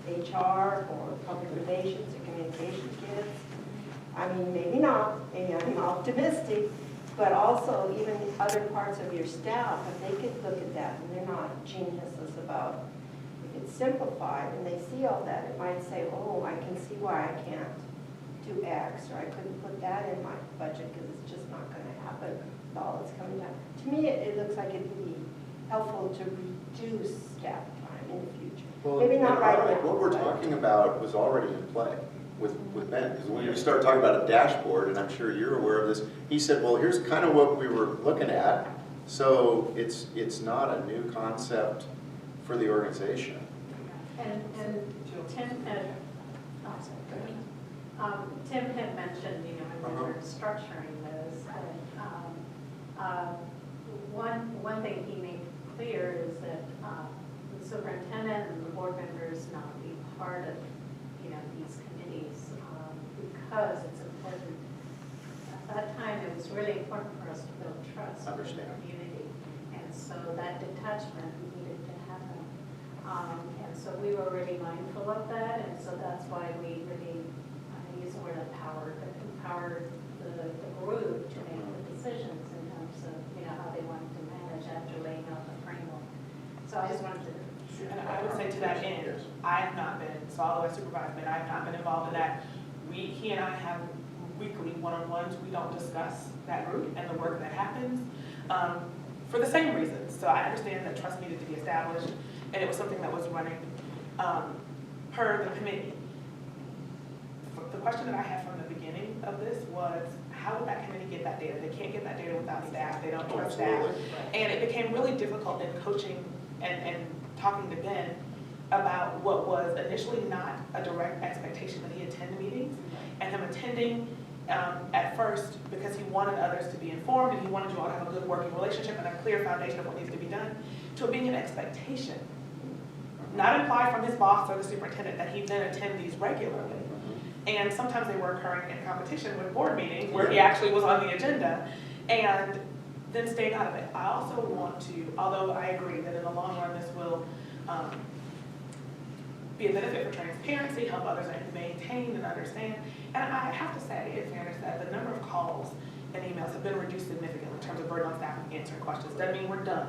HR or public relations or communication kids. I mean, maybe not, maybe I'm optimistic, but also even other parts of your staff, if they could look at that and they're not geniuses about, if it's simplified and they see all that, it might say, oh, I can see why I can't do X, or I couldn't put that in my budget because it's just not going to happen with all that's coming down. To me, it looks like it'd be helpful to reduce staff time in the future. Well, Maybe not and right already now. what we're but- talking about was already in play with Ben, because when we start talking about a dashboard, and I'm sure you're aware of this, he said, well, here's kind of what we were looking at, so it's not a new concept for the organization. And Tim had, Tim had mentioned, you know, when we were structuring this, that one thing he made clear is that the superintendent and the board members not be part of, you know, these committees because it's important. At that time, it was really important for us to build trust in the community. And so that detachment needed to happen. And so we were really mindful of that, and so that's why we really use the word empowered the group to make the decisions in terms of, you know, how they wanted to manage after laying out the framework. So I just wanted to. And I would say to that end, I have not been, so although I supervise Ben, I have not been involved in that. He and I have weekly one-on-ones. We don't discuss that group and the work that happens for the same reasons. So I understand that trust needed to be established, and it was something that was running per the committee. The question that I had from the beginning of this was, how would that committee get that data? They can't get that data without staff. They don't trust staff. And it became really difficult in coaching and talking to Ben about what was initially not a direct expectation that he attend meetings, and him attending at first because he wanted others to be informed and he wanted you all to have a good working relationship and a clear foundation of what needs to be done, to it being an expectation. Not implied from his boss or the superintendent that he then attend these regularly. And sometimes they were occurring in competition with board meetings where he actually was on the agenda, and then staying out of it. I also want to, although I agree that in the long run this will be a benefit for transparency, help others maintain and understand. And I have to say, in fairness, that the number of calls and emails have been reduced significantly in terms of burden on staff and answering questions. Doesn't mean we're done.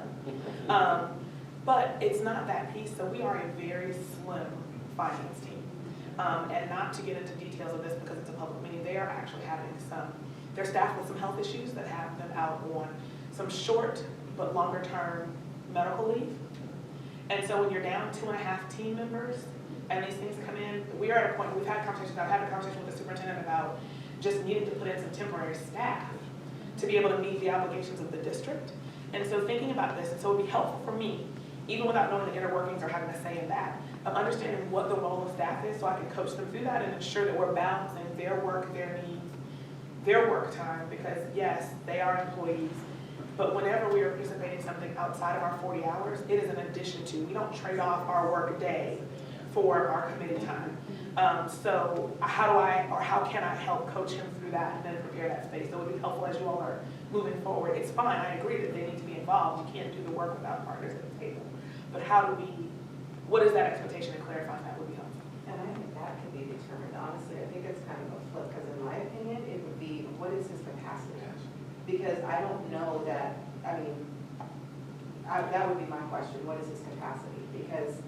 But it's not that piece, so we are a very slim finance team. And not to get into details of this because it's a public meeting, they are actually having they're staffed with some health issues that have them out on some short but longer term medical leave. And so when you're down 2.5 team members and these things come in, we are at a point, we've had conversations, I've had a conversation with the superintendent about just needing to put in some temporary staff to be able to meet the obligations of the district. And so thinking about this, and so it would be helpful for me, even without knowing the inner workings or having a say in that, of understanding what the role of staff is so I can coach them through that and ensure that we're balancing their work, their needs, their work time, because yes, they are employees, but whenever we are participating in something outside of our 40 hours, it is an addition to. We don't trade off our work day for our committee time. So how can I help coach him through that and then prepare that space? So it would be helpful as you all are moving forward. It's fine, I agree that they need to be involved. You can't do the work without partners at the table. But what is that expectation, and clarifying that would be helpful. And I think that could be determined, honestly. I think it's kind of a flip, because in my opinion, it would be, what is his capacity? Because I don't know that, that would be my question, what is his capacity? Because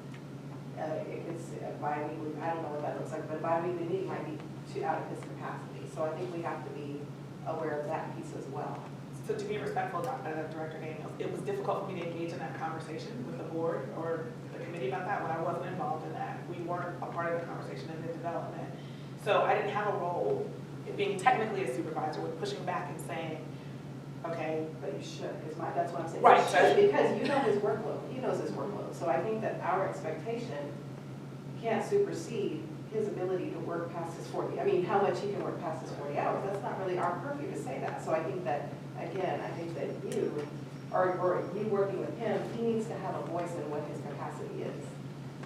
it could, bi-weekly, I don't know what that looks like, but bi-weekly meeting might be out of his capacity. So I think we have to be aware of that piece as well. So to be respectful of Director Daniels, it was difficult for me to engage in that conversation with the board or the committee about that when I wasn't involved in that. We weren't a part of the conversation in the development. So I didn't have a role in being technically a supervisor with pushing back and saying, okay. But you should, that's what I'm saying. Right. You should, because you know his workload. He knows his workload. So I think that our expectation can't supersede his ability to work past his 40. How much he can work past his 40 hours. That's not really our purview to say that. So I think that, again, you, or you working with him, he needs to have a voice in what his capacity is.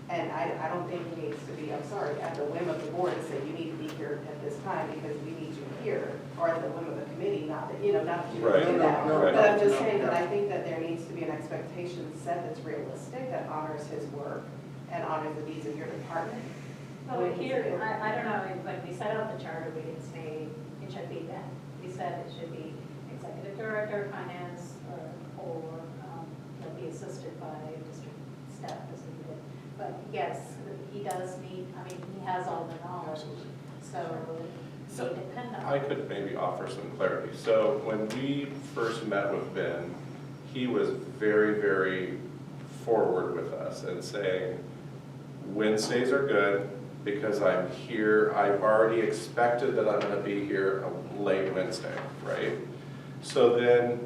And I don't think he needs to be, I'm sorry, at the whim of the board to say you need to be here at this time because we need you here, or at the whim of the committee, not that you Right. do that. No, But I'm just no, saying no. that I think that there needs to be an expectation set that's realistic, that honors his work and honors the needs of your department. Well, here, I don't know, when we set out the charter, we didn't say it should be that. We said it should be executive the director of finance or he'll be assisted by district staff as needed. But yes, he does need, I mean, he has all the knowledge, so we depend on. I could maybe offer some clarity. So when we first met with Ben, he was very, very forward with us and saying, Wednesdays are good because I'm here, I've already expected that I'm gonna be here a late Wednesday, right? So then,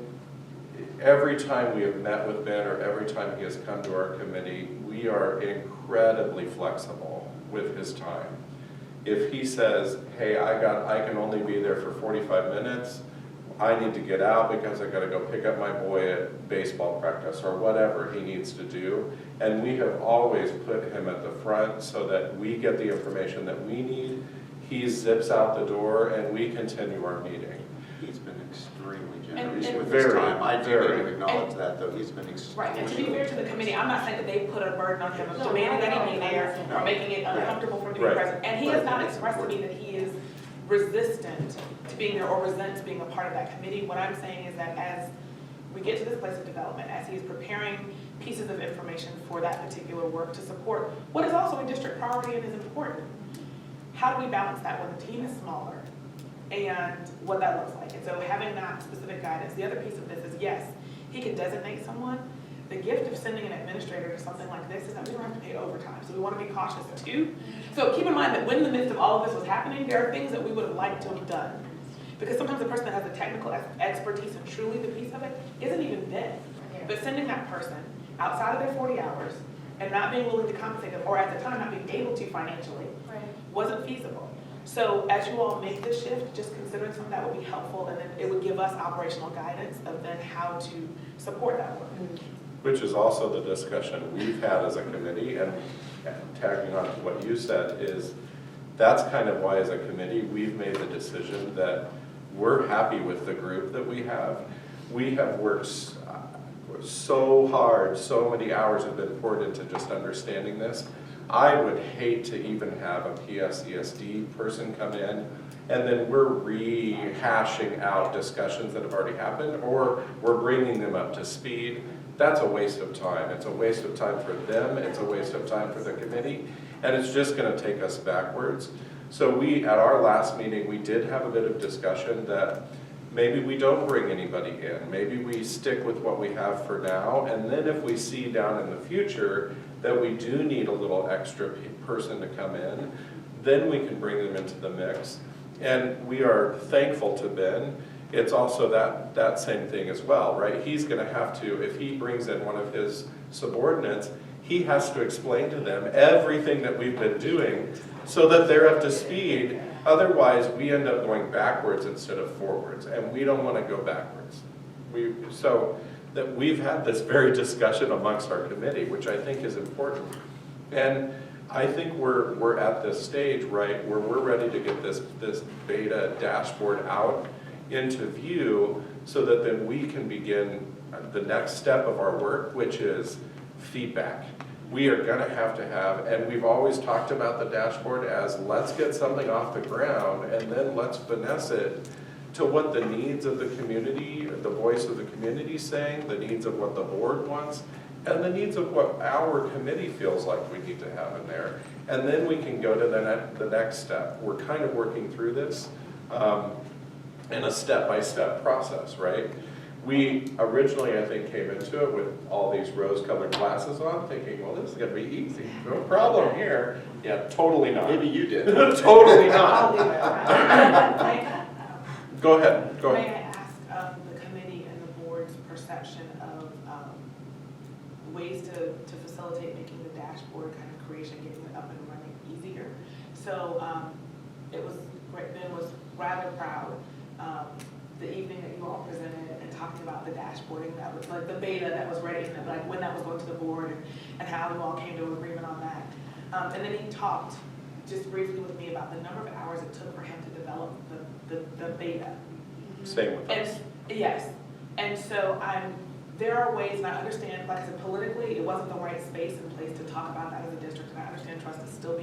every time we have met with Ben or every time he has come to our committee, we are incredibly flexible with his time. If he says, hey, I can only be there for 45 minutes, I need to get out because I gotta go pick up my boy at baseball practice or whatever he needs to do. And we have always put him at the front so that we get the information that we need. He zips out the door and we continue our meeting. He's been extremely generous And with his very, time. I do very. need to acknowledge that, though. He's been extremely. Right, and to be fair to the committee, I'm not saying that they put a burden on him of demanding that he be there or making it uncomfortable for him to be Right. present. And he has not expressed to me that he is resistant to being there or resents being a part of that committee. What I'm saying is that as we get to this place of development, as he is preparing pieces of information for that particular work to support what is also a district priority and is important, how do we balance that when the team is smaller and what that looks like? And so having that specific guidance, the other piece of this is, yes, he can designate someone. The gift of sending an administrator to something like this is that we don't have to pay overtime, so we want to be cautious too. So keep in mind that when in the midst of all of this was happening, there are things that we would have liked to have done. Because sometimes the person that has the technical expertise and truly the piece of it isn't even there. But sending that person outside of their 40 hours and not being willing to compensate them, or at the time not being able to financially, wasn't feasible. So as you all make this shift, just considering something that would be helpful, and then it would give us operational guidance of then how to support that work. Which is also the discussion we've had as a committee, and tagging on to what you said, is that's kind of why as a committee, we've made the decision that we're happy with the group that we have. We have worked so hard, so many hours have been poured into just understanding this. I would hate to even have a PSESD person come in and then we're rehashing out discussions that have already happened, or we're bringing them up to speed. That's a waste of time. It's a waste of time for them, it's a waste of time for the committee, and it's just gonna take us backwards. So we, at our last meeting, we did have a bit of discussion that maybe we don't bring anybody in. Maybe we stick with what we have for now, and then if we see down in the future that we do need a little extra person to come in, then we can bring them into the mix. And we are thankful to Ben. It's also that same thing as well, right? He's gonna have to, if he brings in one of his subordinates, he has to explain to them everything that we've been doing so that they're up to speed. Otherwise, we end up going backwards instead of forwards, and we don't wanna go backwards. So that we've had this very discussion amongst our committee, which I think is important. And I think we're at this stage, right, where we're ready to get this beta dashboard out into view so that then we can begin the next step of our work, which is feedback. We are gonna have to have, and we've always talked about the dashboard as let's get something off the ground and then let's finesse it to what the needs of the community, the voice of the community is saying, the needs of what the board wants, and the needs of what our committee feels like we need to have in there. And then we can go to the next step. We're kind of working through this in a step-by-step process, right? We originally, I think, came into it with all these rose-colored glasses on, thinking, well, this is gonna be easy, no problem here. Yeah, totally not. Maybe you did. Totally I'll not. do it. Go ahead, go May ahead. I ask the committee and the board's perception of ways to facilitate making the dashboard kind of creation, getting it up and running easier? So it was, Ben was rather proud the evening that you all presented and talking about the dashboarding that was like the beta that was ready, and like when that was going to the board and how you all came to an agreement on that. And then he talked just briefly with me about the number of hours it took for him to develop the beta. Same with us. And, yes, and so there are ways, and I understand, like I said, politically, it wasn't the right space and place to talk about that as a district, and I understand trust is still being